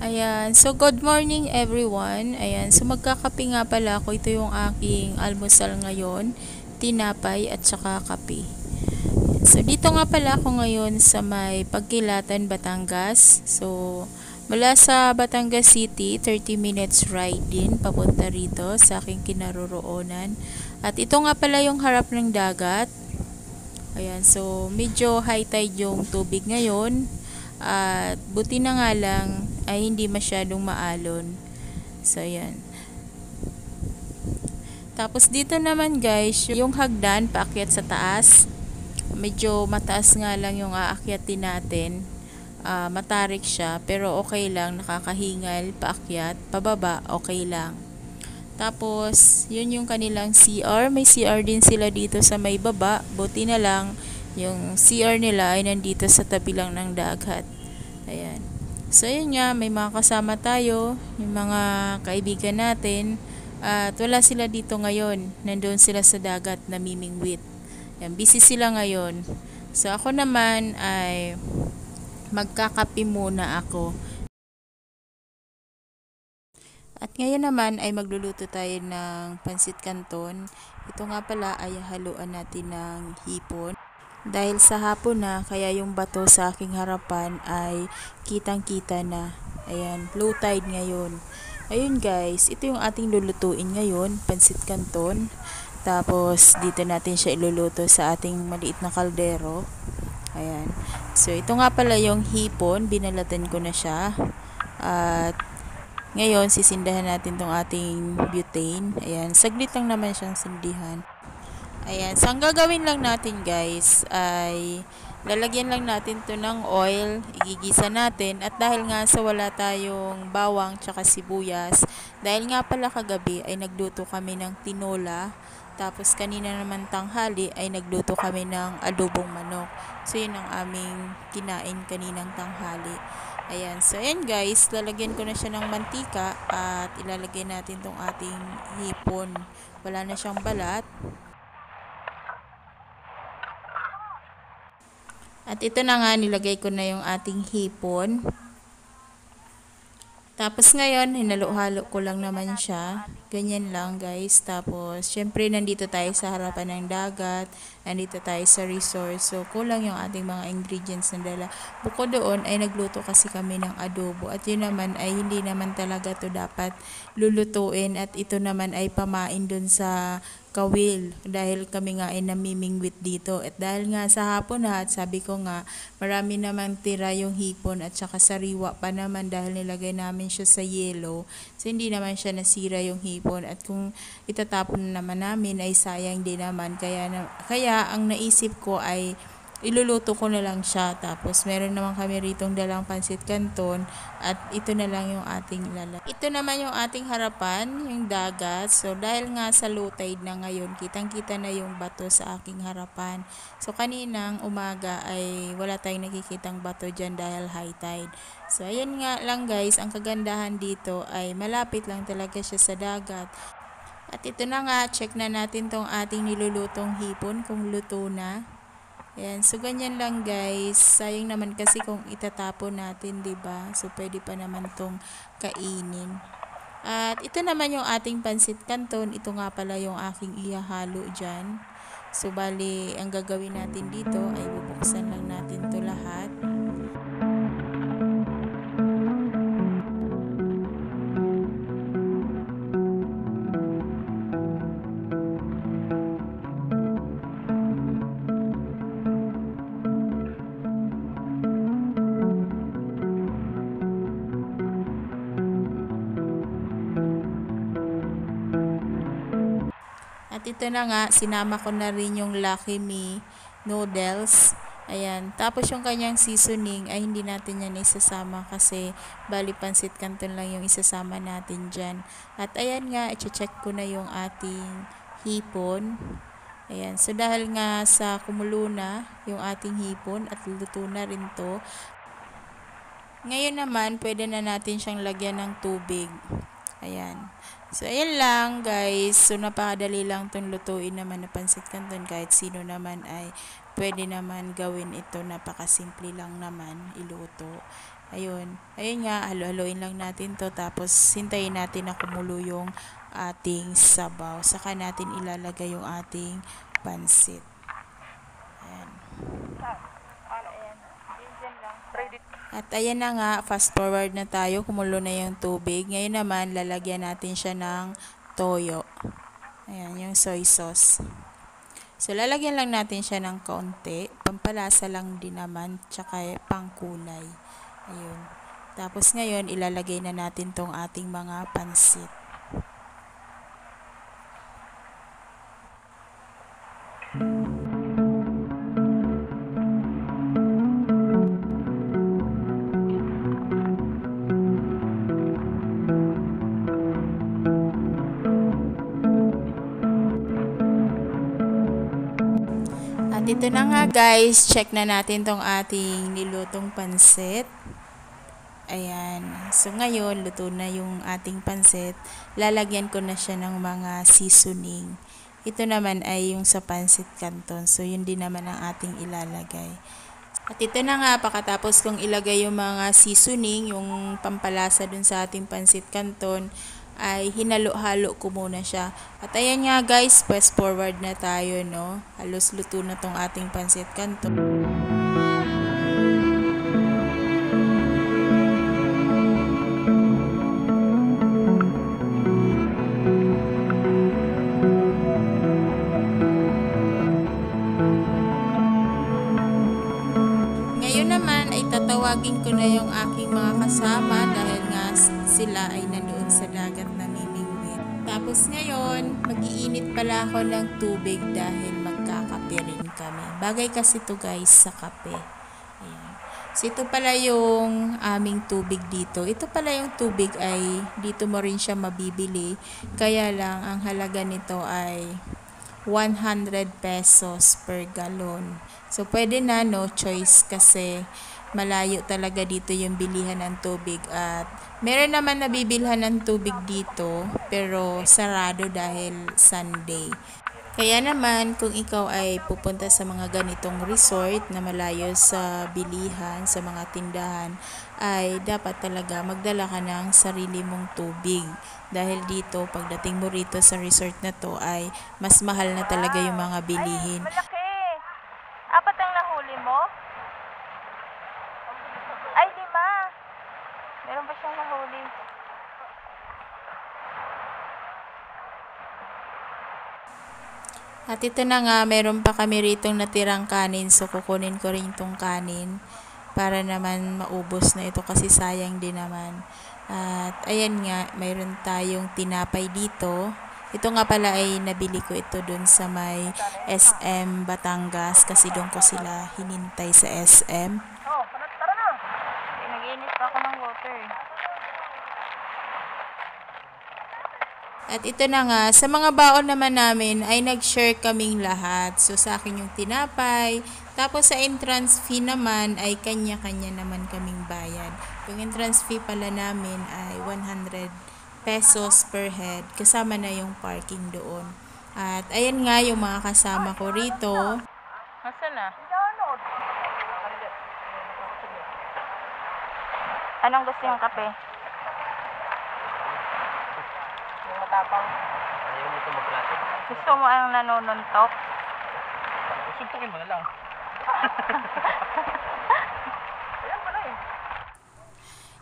Ayan, so good morning everyone. Ayan, so magkakape nga pala ako. Ito yung aking almusal ngayon, tinapay at saka kape. So dito nga pala ako ngayon sa may Pagkilatan, Batangas. So mula sa Batangas City, 30 minutes ride din papunta rito sa aking kinaroroonan. At ito nga pala yung harap ng dagat. Ayan, so medyo high tide yung tubig ngayon. At buti na nga lang ay hindi masyadong maalon. So ayan. Tapos dito naman guys, yung hagdan paakyat sa taas. Medyo mataas nga lang yung aakyatin natin. Matarik siya pero okay lang, nakakahingal paakyat, pababa okay lang. Tapos yun yung kanilang CR, may CR din sila dito sa may baba. Buti na lang yung CR nila ay nandito sa tabi lang ng dagat. Ayan. So yun nga, may mga kasama tayo, yung mga kaibigan natin. At wala sila dito ngayon. Nandoon sila sa dagat namimingwit. Ayan, busy sila ngayon. So ako naman ay magkakape muna ako. At ngayon naman ay magluluto tayo ng pansit canton. Ito nga pala ay haluan natin ng hipon. Dahil sa hapon na, kaya yung bato sa aking harapan ay kitang-kita na. Ayan, low tide ngayon. Ayun guys, ito yung ating lulutuin ngayon, pansit canton. Tapos dito natin siya iluluto sa ating maliit na kaldero. Ayan. So ito nga pala yung hipon, binalatan ko na siya. At ngayon sisindahan natin tong ating butane. Ayan, saglit lang naman siyang sindihan. Ayan, so ang gagawin lang natin guys ay lalagyan lang natin to ng oil, igigisa natin. At dahil nga sa wala tayong bawang tsaka sibuyas, dahil nga pala kagabi ay nagluto kami ng tinola. Tapos kanina naman tanghali ay nagluto kami ng adobong manok. So yun ang aming kinain kaninang tanghali. Ayan, so ayan guys, lalagyan ko na siya ng mantika at ilalagay natin tong ating hipon. Wala na siyang balat. At ito na nga, nilagay ko na yung ating hipon. Tapos ngayon, hinalo-halo ko lang naman siya. Ganyan lang guys. Tapos, syempre nandito tayo sa harapan ng dagat. Nandito tayo sa resort. So, kulang yung ating mga ingredients na dala. Bukod doon, ay nagluto kasi kami ng adobo. At yun naman ay hindi naman talaga to dapat lulutuin. At ito naman ay pamain dun sa kawil dahil kami nga ay namimingwit dito. At dahil nga sa hapon na, at sabi ko nga marami naman tira yung hipon at saka sariwa pa naman dahil nilagay namin siya sa yelo, so hindi naman siya nasira yung hipon. At kung itatapon naman namin ay sayang din naman, kaya ang naisip ko ay iluluto ko na lang siya. Tapos meron naman kami ritong dalang pansit canton at ito na lang yung ating ilalagay. Ito naman yung ating harapan, yung dagat. So dahil nga sa low tide na ngayon, kitang-kita na yung bato sa aking harapan. So kaninang umaga ay wala tayong nakikitang bato dyan dahil high tide. So ayan nga lang guys, ang kagandahan dito ay malapit lang talaga siya sa dagat. At ito na nga, check na natin tong ating nilulutong hipon kung luto na. Ayan, so ganyan lang guys. Sayang naman kasi kung itatapon natin, 'di ba? So pwede pa naman tong kainin. At ito naman yung ating pansit canton. Ito nga pala yung aking ihahalo diyan. So bali, ang gagawin natin dito ay bubuksan lang natin 'to lahat. At ito na nga, sinama ko na rin yung Lucky Me noodles. Ayan. Tapos yung kanyang seasoning ay hindi natin yan isasama kasi bali pansit canton lang yung isasama natin dyan. At ayan nga, i-check ko na yung ating hipon. Ayan. So dahil nga sa kumulo na yung ating hipon at luto na rin to. Ngayon naman, pwede na natin siyang lagyan ng tubig. Ayan. So, ayan lang guys. So, napakadali lang itong lutuin naman na pansit canton. Kahit sino naman ay pwede naman gawin ito. Napakasimple lang naman iluto. Ayun. Ayun nga, halo-haloin lang natin to. Tapos, hintayin natin na kumulo yung ating sabaw. Saka natin ilalagay yung ating pansit. Ayan. At ayan na nga, fast forward na tayo. Kumulo na yung tubig. Ngayon naman, lalagyan natin siya ng toyo. Ayan, yung soy sauce. So, lalagyan lang natin siya ng kaunti. Pampalasa lang din naman, tsaka pangkulay. Ayun. Tapos ngayon, ilalagay na natin tong ating mga pansit. At ito na nga guys, check na natin tong ating nilutong pansit. Ayan. So ngayon, luto na yung ating pansit. Lalagyan ko na siya ng mga seasoning. Ito naman ay yung sa pansit canton. So yun din naman ang ating ilalagay. At ito na nga, pagkatapos kong ilagay yung mga seasoning, yung pampalasa dun sa ating pansit canton, ay hinalo-halo ko muna siya. At ayan nga guys, fast forward na tayo, no? Halos luto na tong ating pansit canton. Ngayon naman ay tatawagin ko na yung aking mga kasama dahil nga sila ay nandoon sa dagat namimingwit. Tapos ngayon, mag-iinit pala ako ng tubig dahil magkakape rin kami. Bagay kasi to guys sa kape. Ayan. So ito pala yung aming tubig dito. Ito pala yung tubig ay dito mo rin siya mabibili. Kaya lang ang halaga nito ay 100 pesos per galon. So, pwede na, no choice kasi malayo talaga dito yung bilihan ng tubig at meron naman nabibilhan ng tubig dito pero sarado dahil Sunday. Kaya naman, kung ikaw ay pupunta sa mga ganitong resort na malayo sa bilihan, sa mga tindahan, ay dapat talaga magdala ka ng sarili mong tubig. Dahil dito, pagdating mo rito sa resort na to ay mas mahal na talaga yung mga bilihin. Malaki. Apat ang nahuli mo? Ay, 5. Meron pa siyang nahuli. At ito na nga, meron pa kami ritong natirang kanin. So, kukunin ko rin itong kanin para naman maubos na ito kasi sayang din naman. At ayan nga, mayroon tayong tinapay dito. Ito nga pala ay nabili ko ito dun sa may SM Batangas kasi doon ko sila hinintay sa SM. Oh, tara na. Nag-iinit pa ako ng water. At ito na nga, sa mga baon naman namin ay nag-share kaming lahat. So sa akin yung tinapay, tapos sa entrance fee naman ay kanya-kanya naman kaming bayad. Yung entrance fee pala namin ay 100 pesos per head, kasama na yung parking doon. At ayan nga yung mga kasama ko rito. Nasaan na? Anong gusto yung kape? Matapang. Ayaw mo ito magklase. Gusto mo ang nanununtok? Suntukin mo na lang. Ayan pala eh.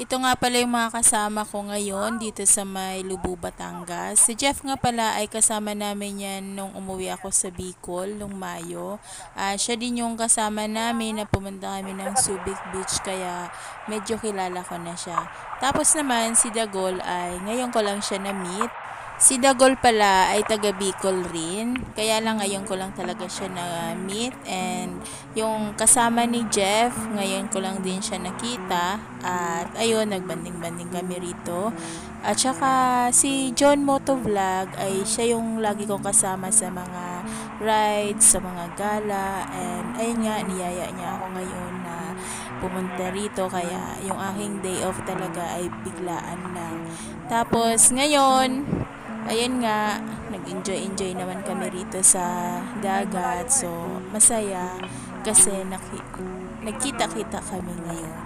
Ito nga pala yung mga kasama ko ngayon dito sa may Lubu, Batangas. Si Jeff nga pala ay kasama namin yan nung umuwi ako sa Bicol nung Mayo. Siya din yung kasama namin na pumunta kami ng Subic Beach kaya medyo kilala ko na siya. Tapos naman si Dagol ay ngayon ko lang siya na-meet. Si Dagol pala ay taga Bicol rin, kaya lang ngayon ko lang talaga siya na-meet, and yung kasama ni Jeff, ngayon ko lang din siya nakita, at ayun, nagbanding-banding kami rito. At saka si John Motovlog ay siya yung lagi kong kasama sa mga rides, sa mga gala, and ayun nga, niyaya niya ako ngayon na pumunta rito, kaya yung aking day off talaga ay biglaan lang. Tapos ngayon, ayan nga, nag-enjoy naman kami rito sa dagat. So, masaya kasi nagkita-kita kami ngayon.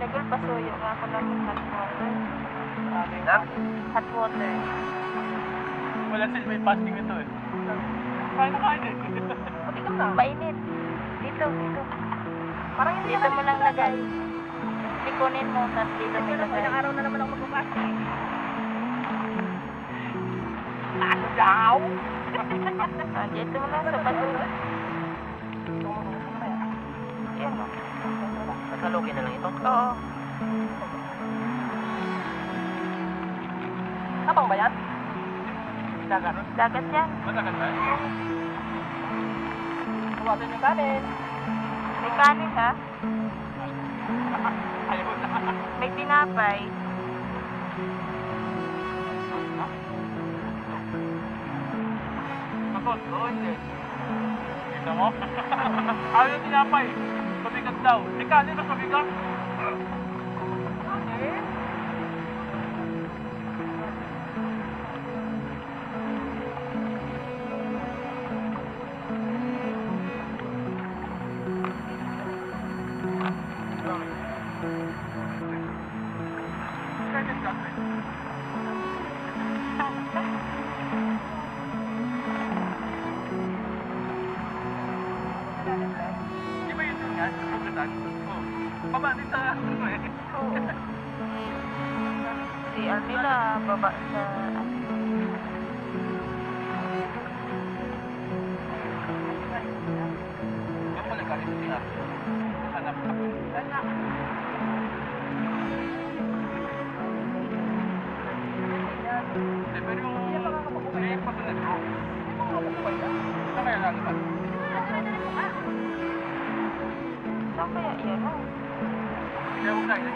Nagul pasuyo nga ako ng hot water. Lang? Hot water. Wala sila may fasting ito eh. Kain na kain eh. Patikom na. Mainit. Dito. Parang hindi Dito mo lang lagay. Likunin mo, tapos dito mo lagay. Ilang araw na naman ako magpapasting. Ano daw? Dito mo lang sa patuloy. Yan o. Kasalugin na lang ito? Oo. Tapang ba yan? Dagat? Dagat yan. Madagat ba? Huwagan yung kanin. May kanin ha. Ayaw na. May tinapay. Makot, oo hindi. Kita mo? Ayaw yung tinapay. Pabigat daw. May kanin mas pabigat. Di ba yun doon nga? Sa pagkatan? Oo. Baba din sa ano eh. Oo. Si Armila, baba sa... Yan pala galing sa CR. Hanap. Hindi, pero yung... May pasunod ko. Hindi mo makapabuhay na. Saan kaya lalabas? Saan kaya yan o? Kaya huwag tayo.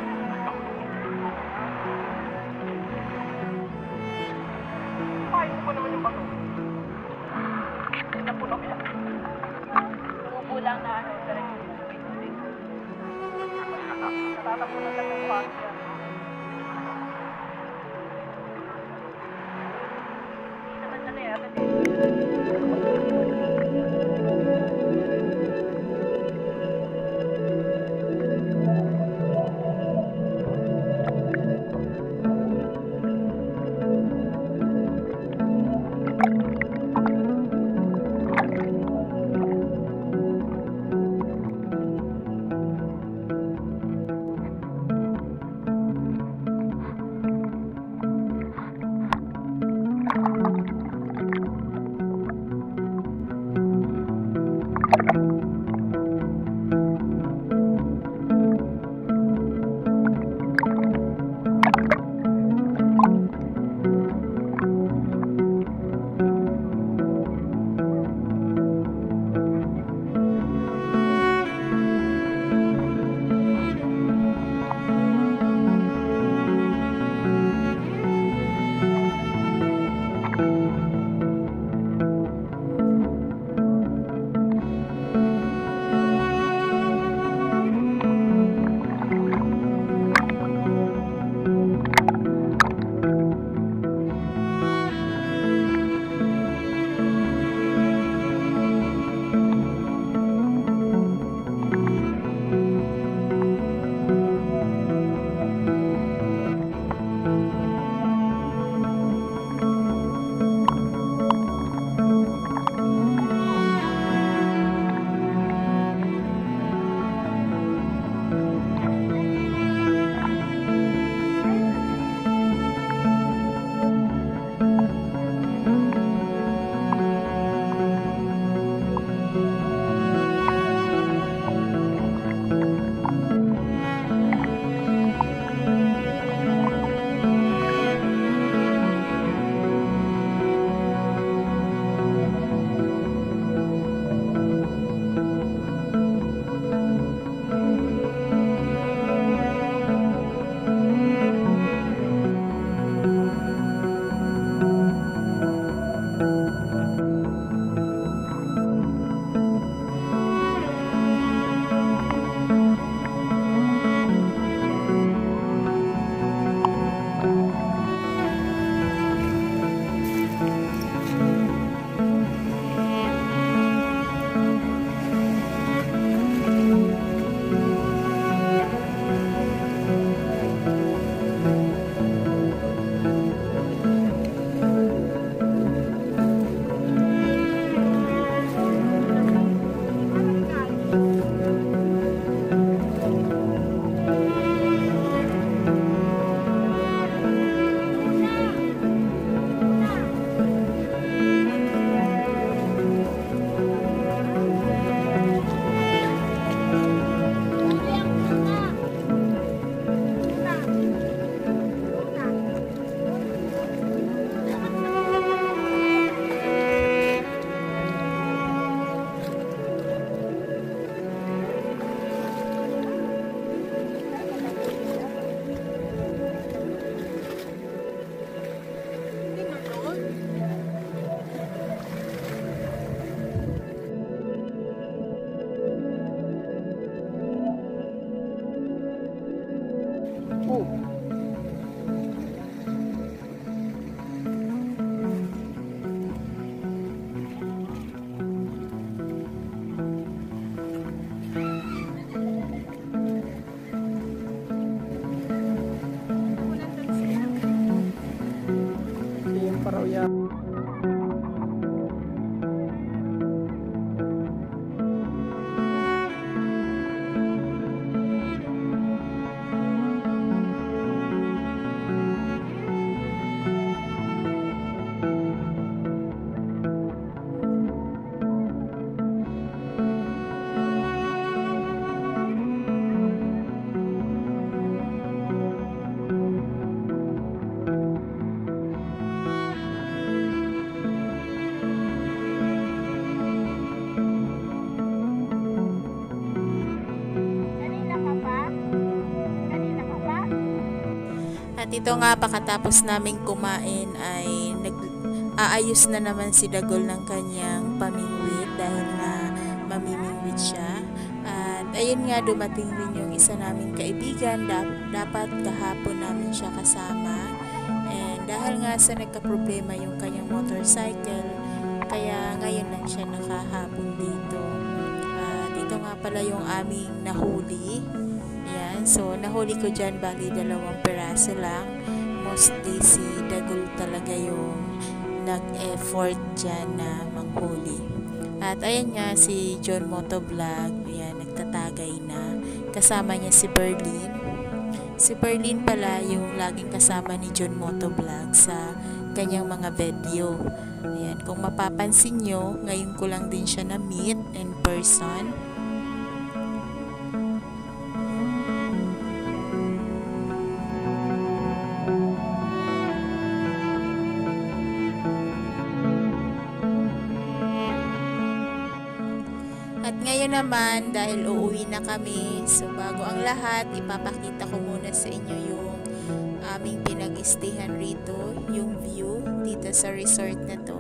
Pahay mo pa naman yung bato. Napuno ko yan. Kukulang na ano. Natatapunan lang yung buhangin yan. Hindi naman na agad eh. At ito nga, pakatapos naming kumain ay aayos na naman si Dagol ng kanyang pamingwit dahil nga mamimingwit siya. At ayun nga, dumating rin yung isa naming kaibigan. Dapat kahapon namin siya kasama. And dahil nga sa nagka-problema yung kanyang motorcycle, kaya ngayon lang siya nakahabol dito. At ito nga pala yung aming nahuli. Yan, so nahuli ko dyan bali 2 peraso lang. Mostly si Dagol talaga yung nag-effort dyan na manghuli. At ayan nga si John Motovlog, yan, nagtatagay na. Kasama niya si Berlin. Si Berlin pala yung laging kasama ni John Motovlog sa kanyang mga video. Ayan, kung mapapansin nyo, ngayon ko lang din siya na-meet in person. At ngayon naman, dahil uuwi na kami, so bago ang lahat, ipapakita ko muna sa inyo yung aming pinag-istihan rito, yung view dito sa resort na to.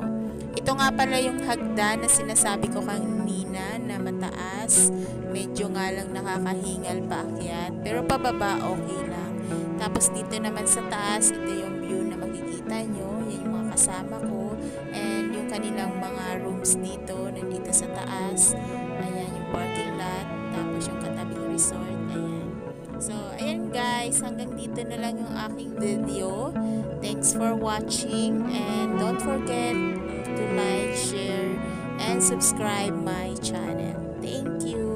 Ito nga pala yung hagdan na sinasabi ko kanina na mataas. Medyo nga lang nakakahingal paakyat, pero pababa okay lang. Tapos dito naman sa taas, ito yung view na makikita nyo. Yan yung mga kasama ko. And yung kanilang mga rooms dito, nandito sa taas. Ayan yung parking lot. Tapos yung katabing resort. Ayan. So, ayan guys. Hanggang dito na lang yung aking video. Thanks for watching. And don't forget to like, share, and subscribe my channel. Thank you.